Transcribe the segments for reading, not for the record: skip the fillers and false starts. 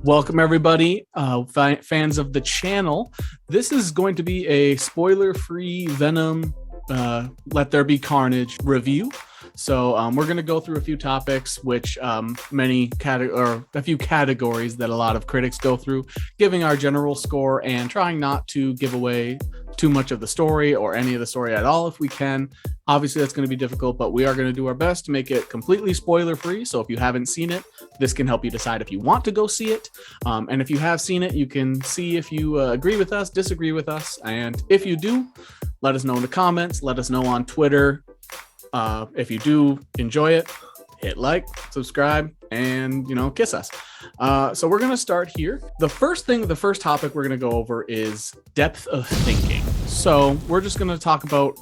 Welcome, everybody, fans of the channel. This is going to be a spoiler-free Venom Let There Be Carnage review. So we're going to go through a few topics, which a few categories that a lot of critics go through, giving our general score and trying not to give away too much of the story or any of the story at all if we can. Obviously, that's going to be difficult, but we are going to do our best to make it completely spoiler-free. So if you haven't seen it, this can help you decide if you want to go see it. And if you have seen it, you can see if you agree with us, disagree with us. And if you do, let us know in the comments. Let us know on Twitter. If you do enjoy it, hit like, subscribe, and, kiss us. So we're going to start here. The first topic we're going to go over is depth of thinking. So we're just going to talk about,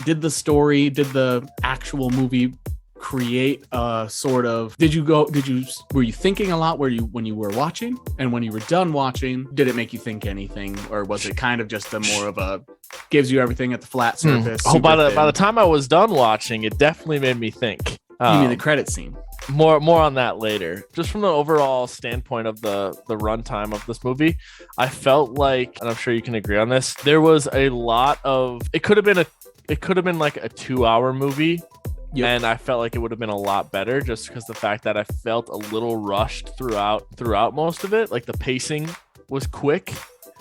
did the actual movie create a sort of, were you thinking a lot when you were watching? And when you were done watching, did it make you think anything? Or was it kind of just more of a, gives you everything at the flat surface? By the time I was done watching, it definitely made me think. You mean the credit scene? More on that later. Just from the overall standpoint of the runtime of this movie, I felt like, and I'm sure you can agree on this, there was a lot of, it could have been like a 2-hour movie. Yep. And I felt like it would have been a lot better just because the fact that I felt a little rushed throughout most of it. Like the pacing was quick.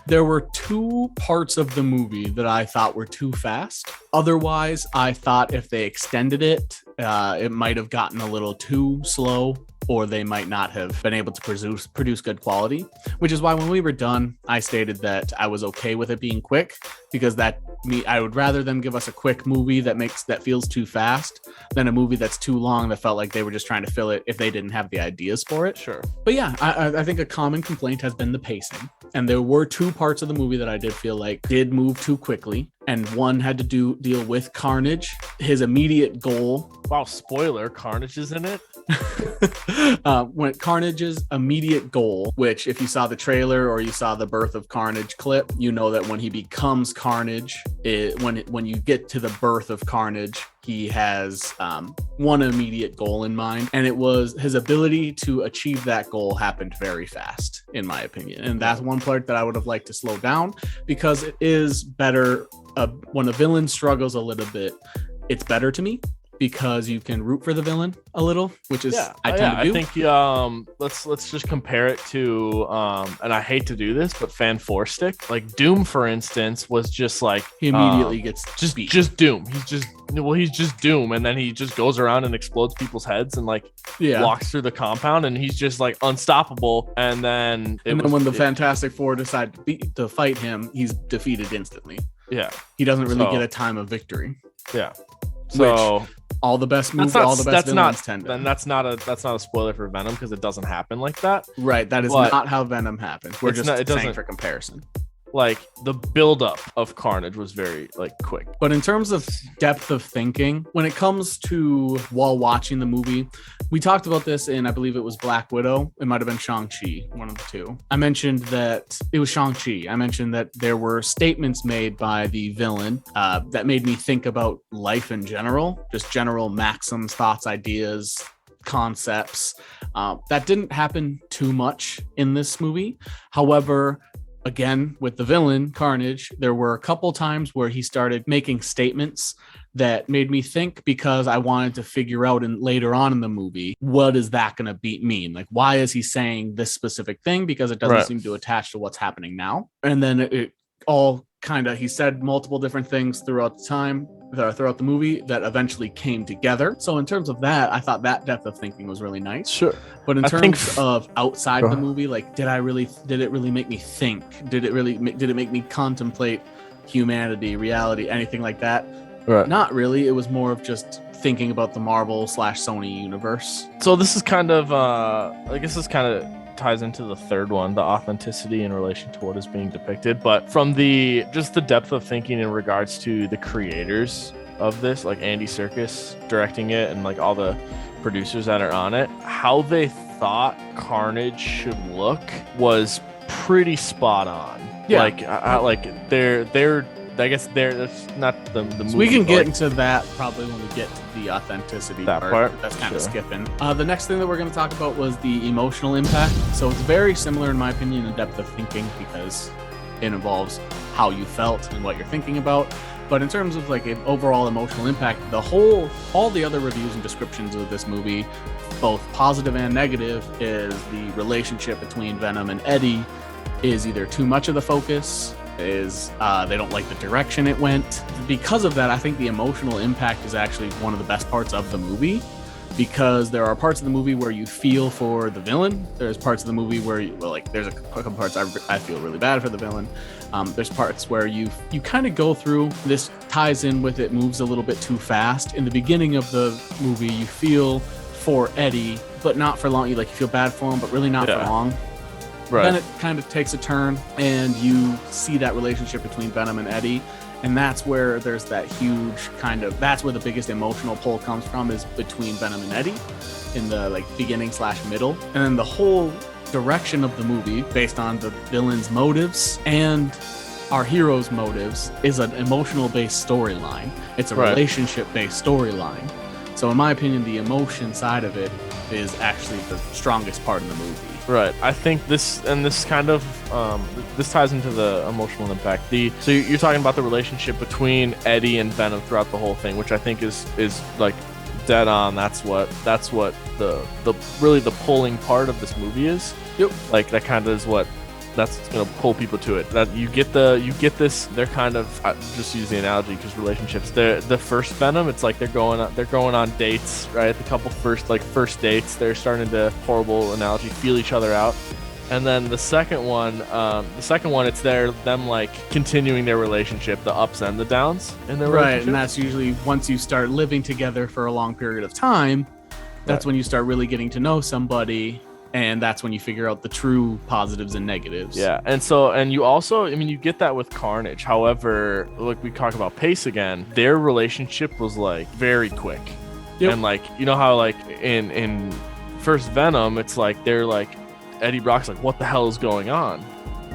There were 2 parts of the movie that I thought were too fast. Otherwise, I thought if they extended it, it might have gotten a little too slow, or they might not have been able to produce good quality, which is why when we were done, I stated that I was okay with it being quick, because I would rather them give us a quick movie that feels too fast than a movie that's too long that felt like they were just trying to fill it if they didn't have the ideas for it. Sure. But yeah, I think a common complaint has been the pacing. And there were 2 parts of the movie that I did feel like did move too quickly. And one had to deal with Carnage, his immediate goal. Wow, spoiler, Carnage is in it? When Carnage's immediate goal, which if you saw the trailer or you saw the Birth of Carnage clip, you know that when he becomes Carnage, when you get to the birth of Carnage, he has one immediate goal in mind, and it was his ability to achieve that goal happened very fast, in my opinion. And that's one part that I would have liked to slow down, because it is better when a villain struggles a little bit. It's better to me because you can root for the villain a little, which is I tend to do. I think let's just compare it to and I hate to do this, but fan 4 stick. Like Doom, for instance, was just like he immediately gets just Doom. He's just Doom, and then he just goes around and explodes people's heads and walks through the compound, and he's just like unstoppable. And then when the Fantastic Four decide to fight him, he's defeated instantly. Yeah, he doesn't really get a time of victory. Yeah, so. All the best moves, all the best villains tend to. Then that's not a spoiler for Venom, because it doesn't happen like that. Right, that is not how Venom happens. We're just saying for comparison. Like the buildup of Carnage was very quick. But in terms of depth of thinking, when it comes to while watching the movie, we talked about this in, I believe it was Black Widow. It might have been Shang-Chi, one of the 2. I mentioned that it was Shang-Chi. I mentioned that there were statements made by the villain that made me think about life in general, just general maxims, thoughts, ideas, concepts. That didn't happen too much in this movie. However, again, with the villain, Carnage, there were a couple times where he started making statements that made me think, because I wanted to figure out later on in the movie, what is that going to mean? Like, why is he saying this specific thing? Because it doesn't seem to attach to what's happening now. And then it all he said multiple different things throughout the movie that eventually came together. So in terms of that, I thought that depth of thinking was really nice. Sure. But in terms of outside the movie, did it really make me think? Did it make me contemplate humanity, reality, anything like that? Right. Not really. It was more of just thinking about the Marvel/Sony universe. So this is kind of, I guess this kind of ties into the third one, the authenticity in relation to what is being depicted. But from the depth of thinking in regards to the creators of this, like Andy Serkis directing it and all the producers that are on it, how they thought Carnage should look was pretty spot on. Yeah. They're I guess that's not the movie. So we can get into that probably when we get to the authenticity that part. That's kind of skipping. The next thing that we're going to talk about was the emotional impact. So it's very similar, in my opinion, in depth of thinking, because it involves how you felt and what you're thinking about. But in terms of like an overall emotional impact, all the other reviews and descriptions of this movie, both positive and negative, is the relationship between Venom and Eddie is either too much of the focus, is they don't like the direction it went. Because of that, I think the emotional impact is actually one of the best parts of the movie, because there are parts of the movie where you feel for the villain. There's parts of the movie where there's a couple parts I feel really bad for the villain. There's parts where you kind of go through. This ties in with it moves a little bit too fast. In the beginning of the movie, you feel for Eddie, but not for long. You feel bad for him, but really not for long. Right. Then it kind of takes a turn, and you see that relationship between Venom and Eddie, and that's where there's that huge that's where the biggest emotional pull comes from, is between Venom and Eddie in the beginning/middle. And then the whole direction of the movie, based on the villain's motives and our hero's motives, is an emotional based storyline. It's a relationship based storyline. So in my opinion, the emotion side of it is actually the strongest part of the movie. Right. I think this kind of this ties into the emotional impact. So you're talking about the relationship between Eddie and Venom throughout the whole thing, which I think is like dead on. That's what the really the pulling part of this movie is. Yep. Like that kind of is that's gonna pull people to it. That you get this. They're kind of, just use the analogy because relationships. The first Venom, it's like they're going on dates, right? The couple first dates. They're starting to, horrible analogy, feel each other out. And then the second one, it's them like continuing their relationship, the ups and the downs in their relationship. And that's usually once you start living together for a long period of time. That's when you start really getting to know somebody. And that's when you figure out the true positives and negatives. Yeah. And you also, you get that with Carnage. However, like we talk about pace again, their relationship was like very quick. Yep. And you know how in first Venom, it's like they're like, Eddie Brock's like, what the hell is going on?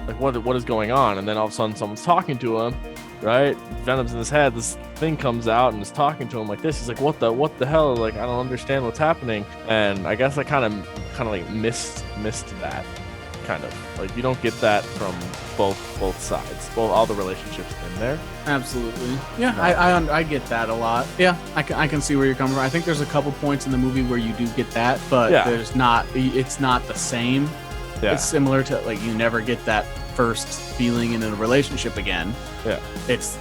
Like, what is going on? And then all of a sudden someone's talking to him, right? Venom's in his head. This thing comes out and is talking to him like this. He's like, what the hell? Like, I don't understand what's happening. And I guess I kind of missed that, kind of like you don't get that from both sides, all the relationships in there. Absolutely. Yeah. I get that a lot. Yeah, I can see where you're coming from. I think there's a couple points in the movie where you do get that, but it's not the same. It's similar to you never get that first feeling in a relationship again. Yeah,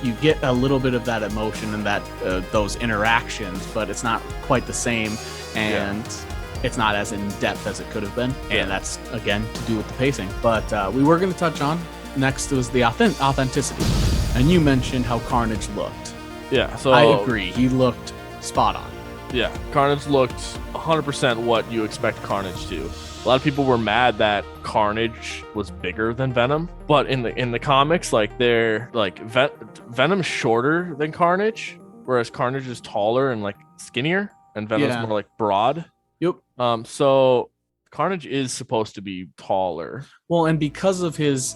you get a little bit of that emotion and that those interactions, but it's not quite the same, and it's not as in depth as it could have been. And that's again to do with the pacing. But we were going to touch on next was the authenticity, and you mentioned how Carnage looked. Yeah, so I agree. He looked spot on. Yeah, Carnage looked 100% what you expect Carnage to. A lot of people were mad that Carnage was bigger than Venom, but in the comics, they're Venom's shorter than Carnage, whereas Carnage is taller and skinnier, and Venom's more broad. Yep. So Carnage is supposed to be taller. Well, and because of his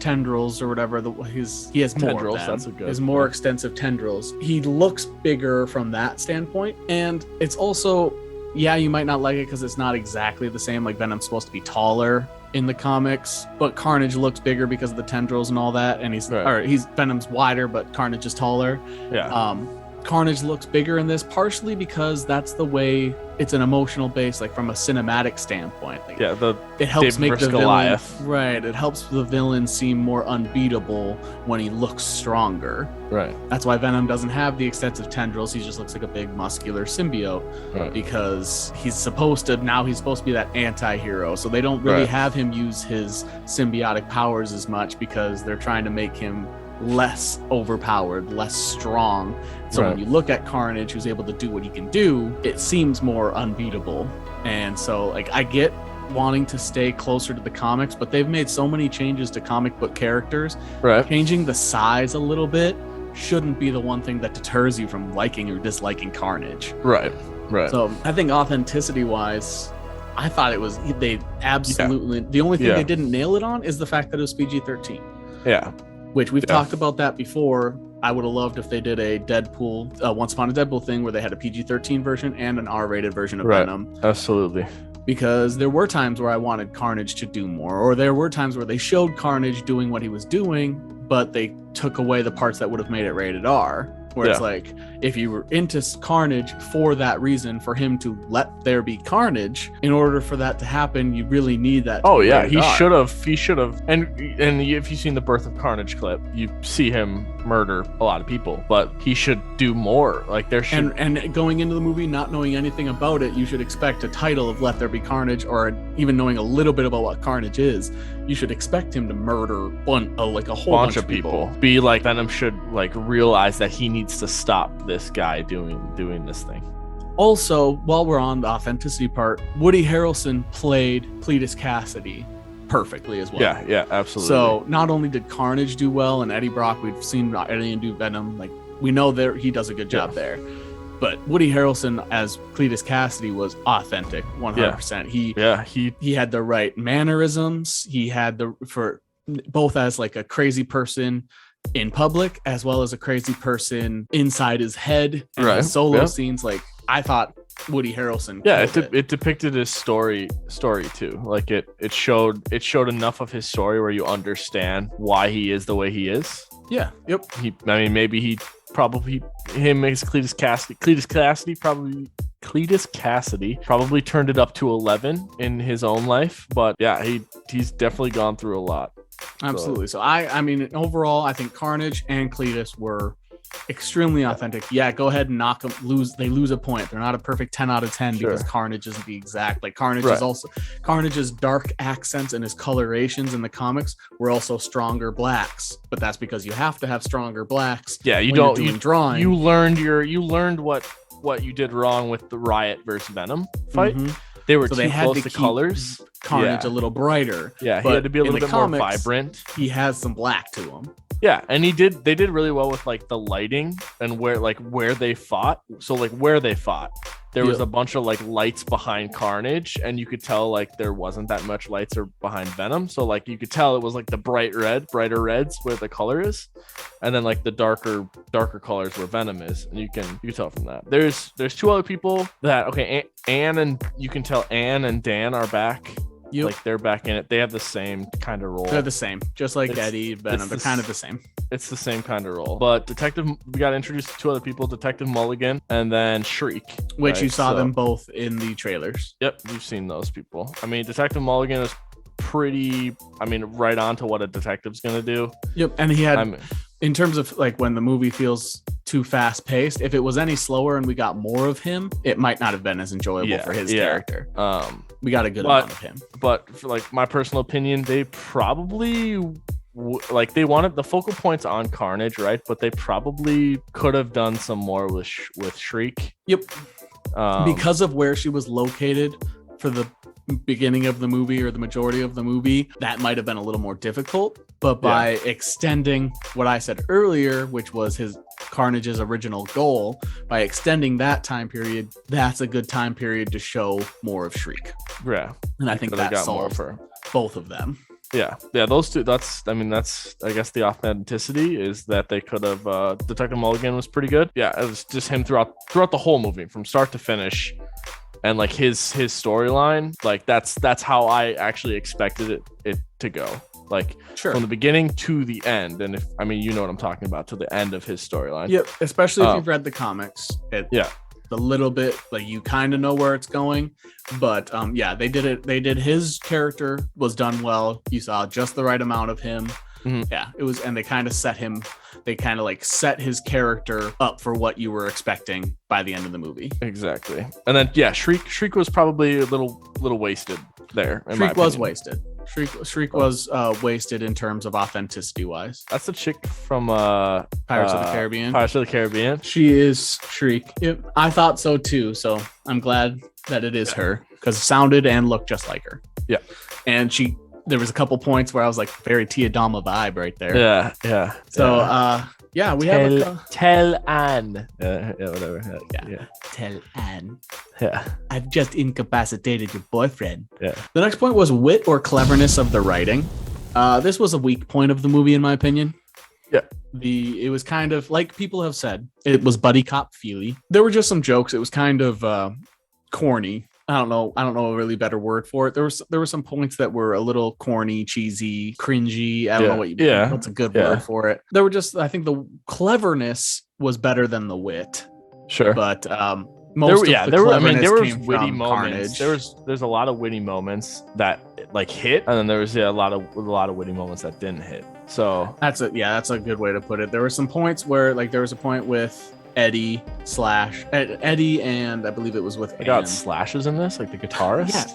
tendrils or whatever, he has more tendrils. of them. That's a good. His more extensive tendrils. He looks bigger from that standpoint, and it's also. Yeah, you might not like it because it's not exactly the same. Like Venom's supposed to be taller in the comics, but Carnage looks bigger because of the tendrils and all that. And Venom's wider, but Carnage is taller. Yeah. Carnage looks bigger in this, partially because that's the way it's an emotional base, from a cinematic standpoint. It helps make the villain right. It helps the villain seem more unbeatable when he looks stronger. Right. That's why Venom doesn't have the extensive tendrils. He just looks like a big muscular symbiote, because he's supposed to be that anti-hero. So they don't really have him use his symbiotic powers as much because they're trying to make him less overpowered, less strong. So when you look at Carnage, who's able to do what he can do, it seems more unbeatable. And so I get wanting to stay closer to the comics, but they've made so many changes to comic book characters. Right. Changing the size a little bit shouldn't be the one thing that deters you from liking or disliking Carnage. Right. So I think authenticity wise, I thought they absolutely, the only thing they didn't nail it on is the fact that it was PG-13. Yeah. which we've talked about that before. I would have loved if they did a Deadpool, Once Upon a Deadpool thing where they had a PG-13 version and an R-rated version of Venom. Absolutely. Because there were times where I wanted Carnage to do more, or there were times where they showed Carnage doing what he was doing, but they took away the parts that would have made it rated R. Where it's like, if you were into Carnage for that reason, for him to let there be Carnage, in order for that to happen, you really need that. Oh yeah, he should have. And if you've seen the Birth of Carnage clip, you see him murder a lot of people, but he should do more. Like there should. And going into the movie, not knowing anything about it, you should expect a title of Let There Be Carnage, or even knowing a little bit about what Carnage is. You should expect him to murder like a whole bunch of people. Be like Venom should like realize that he needs to stop this guy doing this thing. Also, while we're on the authenticity part, Woody Harrelson played Cletus Cassidy perfectly as well. Yeah, absolutely. So not only did Carnage do well, and Eddie Brock, we've seen Eddie do Venom, like we know that he does a good job there. But Woody Harrelson as Cletus Cassidy was authentic, 100%. He had the right mannerisms. He had for both as like a crazy person in public as well as a crazy person inside his head. And the solo scenes, like I thought Woody Harrelson. It depicted his story too. Like it showed enough of his story where you understand why he is the way he is. Yeah. Yep. Cletus Cassidy probably turned it up to 11 in his own life, but yeah, he's definitely gone through a lot. Absolutely. So I mean, overall, I think Carnage and Cletus were extremely authentic. Yeah, go ahead and knock them. They lose a point. They're not a perfect 10 out of 10 because Carnage isn't the exact. Like Carnage is also Carnage's dark accents and his colorations in the comics were also stronger blacks, but that's because you have to have stronger blacks. Yeah, you drawing. You learned what you did wrong with the Riot versus Venom fight. Mm-hmm. They were too close to colors. Carnage a little brighter. Yeah, he had to be a little bit more vibrant. He has some black to him. Yeah, and they did really well with like the lighting and where they fought. So like where they fought, there was a bunch of like lights behind Carnage, and you could tell like there wasn't that much lights or behind Venom. So like you could tell it was like the brighter reds where the color is, and then like the darker colors where Venom is, and you can tell from that. There's two other people that Anne and you can tell Anne and Dan are back. Yep. Like they're back in it. They have the same kind of role. They're the same, just like Eddie, Venom. They're kind of the same. It's the same kind of role. But we got introduced to two other people: Detective Mulligan and then Shriek, which you saw them both in the trailers. Yep, you've seen those people. I mean, Detective Mulligan is pretty. I mean, right on to what a detective's gonna do. Yep, and he had. In terms of like when the movie feels too fast paced, if it was any slower and we got more of him, it might not have been as enjoyable for his character. We got a good amount of him. But for like my personal opinion, they probably they wanted the focal points on Carnage, right? But they probably could have done some more with Shriek. Yep. Because of where she was located for the beginning of the movie or the majority of the movie, that might have been a little more difficult. But by extending what I said earlier, which was Carnage's original goal, by extending that time period, that's a good time period to show more of Shriek. Yeah. And I think that solves for both of them. Yeah, those two. That's I guess the authenticity is that they could have. Detective Mulligan was pretty good. Yeah, it was just him throughout the whole movie from start to finish. And like his storyline, like that's how I actually expected it to go. Like from the beginning to the end. And you know what I'm talking about, to the end of his storyline. Yep. Especially if you've read the comics. A little bit like you kind of know where it's going, but they did it. They did his character was done well. You saw just the right amount of him. Mm-hmm. Yeah, it was, and they kind of set his character up for what you were expecting by the end of the movie. Exactly. And then Shriek was probably a little wasted there. Shriek was wasted. Shriek was wasted in terms of authenticity wise. That's the chick from Pirates of the Caribbean. Pirates of the Caribbean. She is Shriek. Yep. I thought so too. So I'm glad that it is her, because it sounded and looked just like her. Yeah. And there was a couple points where I was like, very Tia Dalma vibe right there. Yeah. So we tell Anne. Whatever. Yeah. Tell Anne. Yeah. I've just incapacitated your boyfriend. Yeah. The next point was wit or cleverness of the writing. This was a weak point of the movie, in my opinion. Yeah. It was kind of like people have said, it was buddy cop feely. There were just some jokes. It was kind of corny. I don't know a really better word for it. There were some points that were a little corny, cheesy, cringy. I don't know what's a good word for it. There were just, I think the cleverness was better than the wit. Sure. But most of the cleverness there was came witty from moments. Carnage. There's a lot of witty moments that like hit, and then there was a lot of witty moments that didn't hit. So that's a good way to put it. There were some points where, like, there was a point with Eddie and I believe it was with I got Slashes in this, like the guitarist.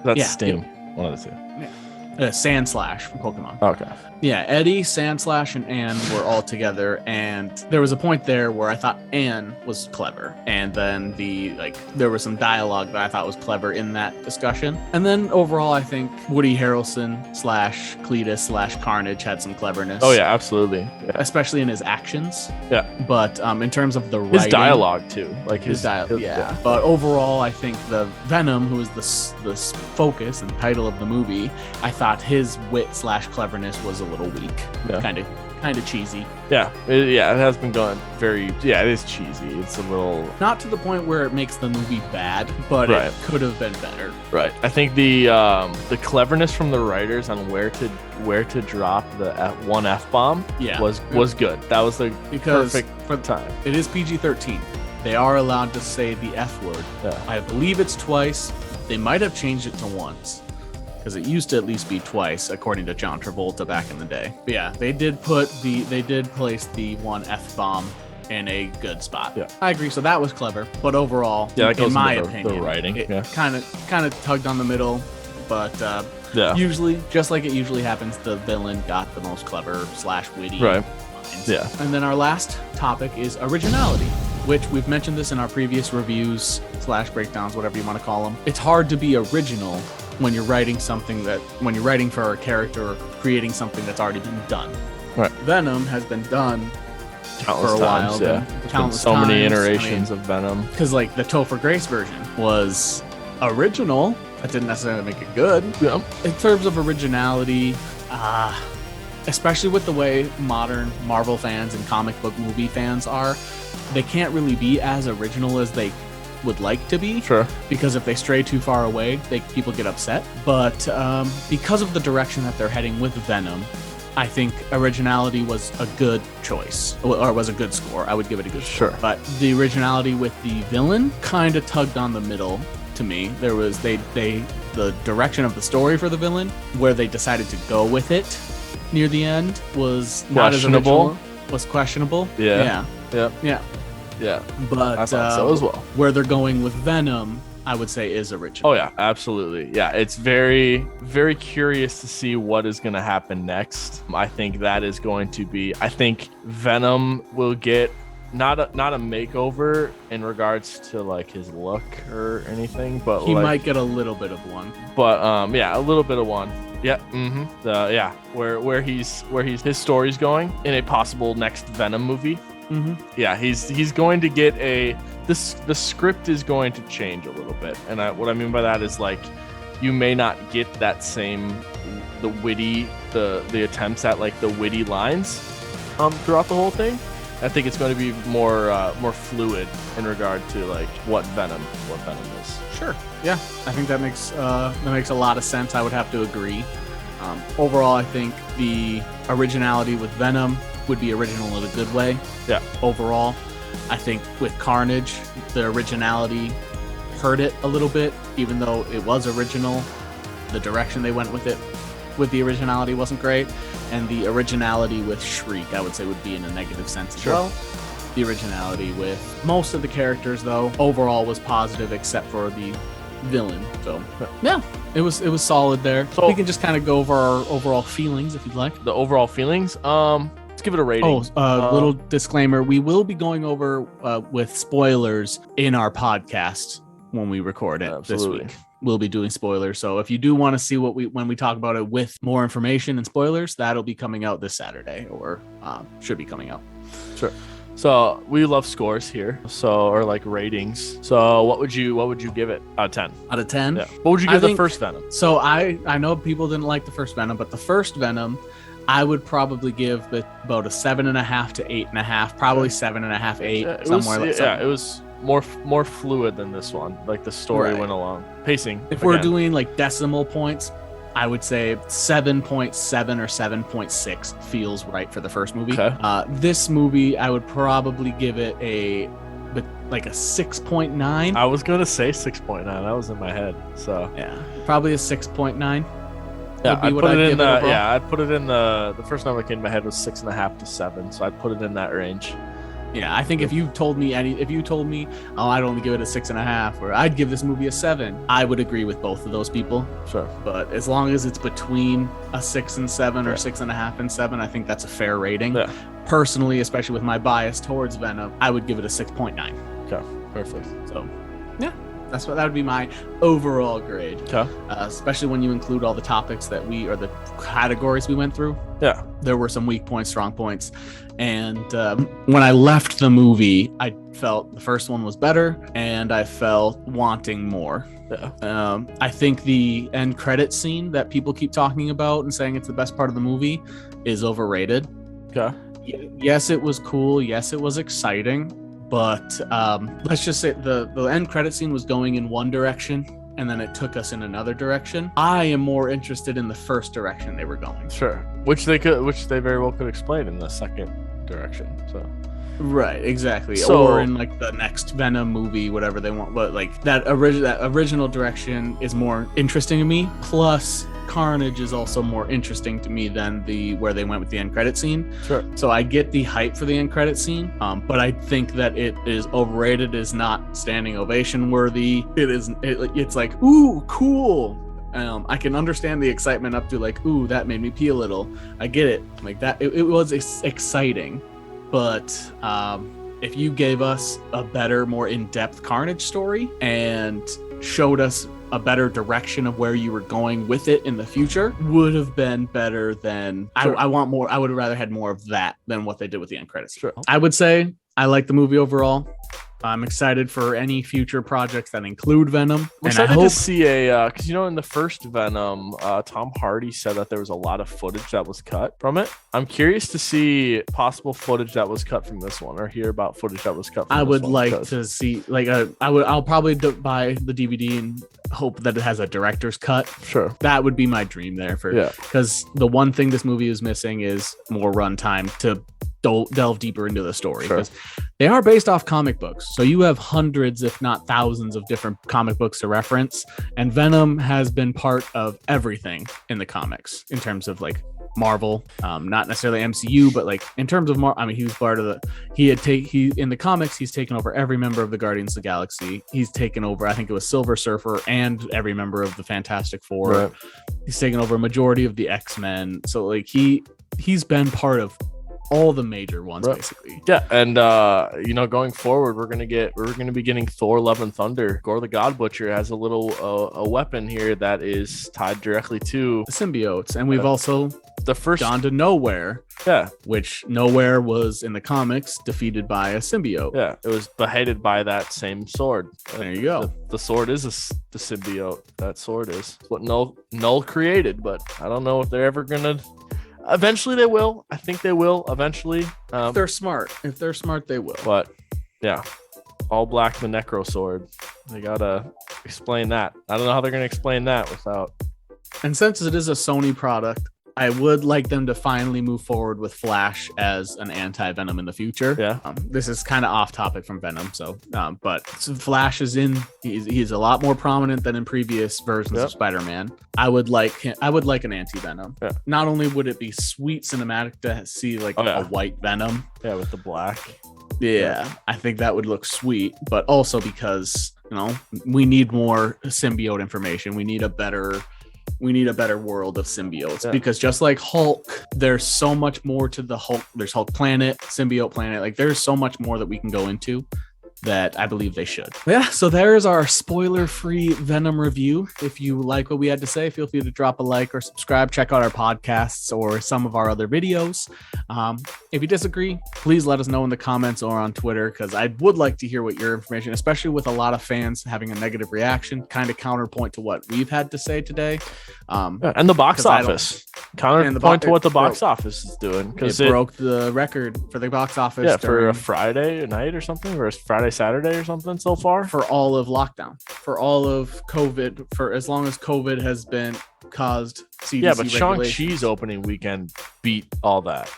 That's Sting. One of the two. Sand Slash from Pokemon. Okay. Yeah, Eddie, Sand Slash, and Anne were all together, and there was a point there where I thought Anne was clever, and then there was some dialogue that I thought was clever in that discussion, and then overall I think Woody Harrelson / Cletus / Carnage had some cleverness. Oh yeah, absolutely. Yeah. Especially in his actions. Yeah. But in terms of the writing, his dialogue too, like his dialogue. Yeah. But overall, I think the Venom, who is the focus and title of the movie, I thought his wit / cleverness was a little weak, kind of cheesy. It has been going it is cheesy. It's a little, not to the point where it makes the movie bad, but it could have been better. Right. I think the cleverness from the writers on where to drop the one F-bomb was good. That was the perfect for the time. It is PG-13. They are allowed to say the F word. I believe it's twice. They might have changed it to once, because it used to at least be twice, according to John Travolta back in the day. But yeah, they did place the one F-bomb in a good spot. Yeah, I agree. So that was clever, but overall, in my opinion, the writing, it kind of tugged on the middle. But usually, just like it usually happens, the villain got the most clever / witty. Right. Lines. Yeah. And then our last topic is originality, which we've mentioned this in our previous reviews / breakdowns, whatever you want to call them. It's hard to be original when you're writing for a character or creating something that's already been done. Right. Venom has been done countless for a times, while. Countless so many iterations of Venom. Because like the Topher Grace version was original. That didn't necessarily make it good. Yeah. In terms of originality, especially with the way modern Marvel fans and comic book movie fans are, they can't really be as original as they would like to be. Sure. Because if they stray too far away, people get upset. But because of the direction that they're heading with Venom, I think originality was a good choice, or was a good score. I would give it a good score. Sure. But the originality with the villain kind of tugged on the middle to me. There was the direction of the story for the villain, where they decided to go with it near the end, was not as original. Was questionable. Yeah. But I thought so as well. Where they're going with Venom, I would say is original. Oh yeah, absolutely. Yeah, it's very, very curious to see what is going to happen next. I think that is going to be. I think Venom will get not a makeover in regards to like his look or anything, but he might get a little bit of one. But a little bit of one. Yeah. Mm-hmm. Where his story's going in a possible next Venom movie. Mm-hmm. Yeah, he's going to get the script is going to change a little bit, and what I mean by that is like you may not get that same the attempts at like the witty lines throughout the whole thing. I think it's going to be more fluid in regard to like what Venom is. Sure. Yeah, I think that makes a lot of sense. I would have to agree. Overall, I think the originality with Venom would be original in a good way. Yeah. Overall, I think with Carnage, the originality hurt it a little bit, even though it was original. The direction they went with it, with the originality, wasn't great. And the originality with Shriek, I would say, would be in a negative sense as well. The originality with most of the characters, though, overall was positive, except for the villain. So yeah, it was solid there. So we can just kind of go over our overall feelings if you'd like. The overall feelings. Let's give it a rating. Little disclaimer: we will be going over with spoilers in our podcast when we record it this week. We'll be doing spoilers. So if you do want to see when we talk about it with more information and spoilers, that'll be coming out this Saturday, or should be coming out. Sure. So we love scores here, or like ratings. So what would you give it out of 10? Out of 10? Yeah. What would you give the first Venom? So I know people didn't like the first Venom, but the first Venom, I would probably give about a 7.5 to 8.5, probably 7.5, 8, Yeah, somewhere. it was more fluid than this one. Like the story Right. went along. Pacing. If we're doing like decimal points, I would say 7.7 or 7.6 feels right for the first movie. Okay. This movie, I would probably give it like a 6.9. I was gonna say 6.9. That was in my head. So Yeah, probably a 6.9. yeah, I'd put it in the first number that came to my head was 6.5 to 7. So I'd put it in that range. Yeah, I think if you told me, oh, I'd only give it a 6.5, or I'd give this movie a 7, I would agree with both of those people. Sure. But as long as it's between a 6 and 7 or 6.5 and 7, I think that's a fair rating. Yeah. Personally, especially with my bias towards Venom, I would give it a 6.9. Okay, perfect. So, yeah, that would be my overall grade. Okay. Especially when you include all the topics or the categories we went through. Yeah. There were some weak points, strong points. And when I left the movie, I felt the first one was better, and I felt wanting more. Yeah. I think the end credit scene that people keep talking about and saying it's the best part of the movie is overrated. Okay. Yes, it was cool. Yes, it was exciting. But let's just say the end credit scene was going in one direction, and then it took us in another direction. I am more interested in the first direction they were going. Sure. Which they very well could explain in the second direction. So. Right, exactly. So, or in like the next Venom movie, whatever they want. But like that original direction is more interesting to me. Plus, Carnage is also more interesting to me than where they went with the end credit scene. Sure. So I get the hype for the end credit scene, but I think that it is overrated. Is not standing ovation worthy. It's like, ooh, cool. I can understand the excitement up to like, ooh, that made me pee a little. I get it. Like that, it was exciting. But if you gave us a better, more in-depth Carnage story and showed us a better direction of where you were going with it in the future, would have been better than... Sure. I want more. I would have rather had more of that than what they did with the end credits. Sure. I would say I like the movie overall. I'm excited for any future projects that include Venom. We're excited to see because in the first Venom, Tom Hardy said that there was a lot of footage that was cut from it. I'm curious to see possible footage that was cut from this one, or hear about footage that was cut from I this would one, like to see, like, I'll probably buy the DVD and hope that it has a director's cut. Sure. That would be my dream there because the one thing this movie is missing is more runtime to delve deeper into the story, because they are based off comic books. So you have hundreds, if not thousands, of different comic books to reference. And Venom has been part of everything in the comics in terms of like Marvel, not necessarily MCU, but like in terms of he was part of in the comics, he's taken over every member of the Guardians of the Galaxy. He's taken over, I think it was Silver Surfer and every member of the Fantastic Four. Right. He's taken over a majority of the X-Men. So like he's been part of all the major ones, basically. Yeah, and going forward, we're gonna be getting Thor: Love and Thunder. Gore the God Butcher has a little a weapon here that is tied directly to the symbiotes, and we've also gone to Nowhere. Yeah, which Nowhere was in the comics defeated by a symbiote. Yeah, it was beheaded by that same sword. There you go. The sword is the symbiote. That sword is what Null created, but I don't know if they're ever gonna. Eventually they will. I think they will eventually. If they're smart, they will. But yeah, all black, the Necro sword. They gotta explain that. I don't know how they're gonna explain that without. And since it is a Sony product, I would like them to finally move forward with Flash as an anti-Venom in the future. Yeah. This is kind of off topic from Venom, but Flash is he's a lot more prominent than in previous versions of Spider-Man. I would like an anti-Venom. Yeah. Not only would it be sweet cinematic to see a white Venom. Yeah, with the black. Yeah, I think that would look sweet, but also because, we need more symbiote information. We need a better world of symbiotes, because just like Hulk, there's so much more to the Hulk. There's Hulk planet, symbiote planet. Like there's so much more that we can go into. that I believe they should. Yeah, so there's our spoiler-free Venom review. If you like what we had to say, feel free to drop a like or subscribe. Check out our podcasts or some of our other videos. If you disagree, please let us know in the comments or on Twitter, because I would like to hear what your information, especially with a lot of fans having a negative reaction, kind of counterpoint to what we've had to say today. And the box office. Counterpoint to what the box office is doing, because it broke the record for the box office. Yeah, for a Friday night or something, or a Friday, Saturday or something so far. For all of lockdown, for all of COVID, for as long as COVID has been caused CDC. Yeah, but Shang-Chi's opening weekend beat all that.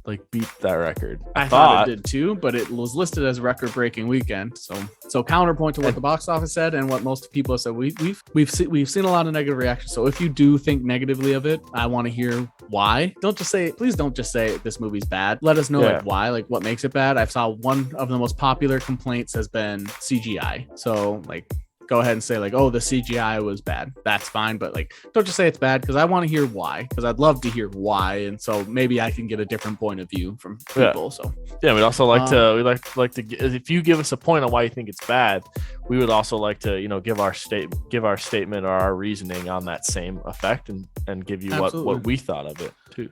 Like beat that record. I thought it did too, but it was listed as record-breaking weekend. So counterpoint to what the box office said and what most people have said. We've seen a lot of negative reactions. So if you do think negatively of it, I want to hear why. Please don't just say this movie's bad. Let us know like why, like what makes it bad. I saw one of the most popular complaints has been CGI. So like, go ahead and say like, oh, the CGI was bad. That's fine. But like, don't just say it's bad, because I want to hear why, because I'd love to hear why. And so maybe I can get a different point of view from people. So yeah, we'd also like to, if you give us a point on why you think it's bad, we would also like to, give our statement or our reasoning on that same effect and give you what we thought of it too.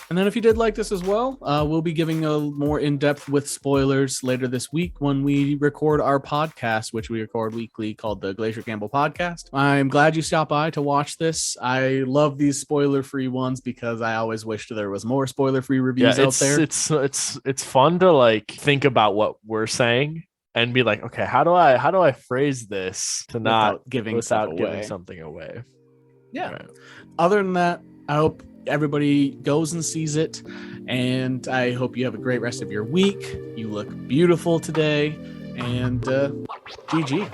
And then if you did like this as well, we'll be giving a more in-depth with spoilers later this week when we record our podcast, which we record weekly, called the Glacier Gamble Podcast. I'm glad you stopped by to watch this. I love these spoiler-free ones because I always wished there was more spoiler-free reviews out there. It's fun to like think about what we're saying and be like, okay, how do I phrase this to not giving something away? Yeah. Right. Other than that, I hope everybody goes and sees it, and I hope you have a great rest of your week. You look beautiful today, and GG.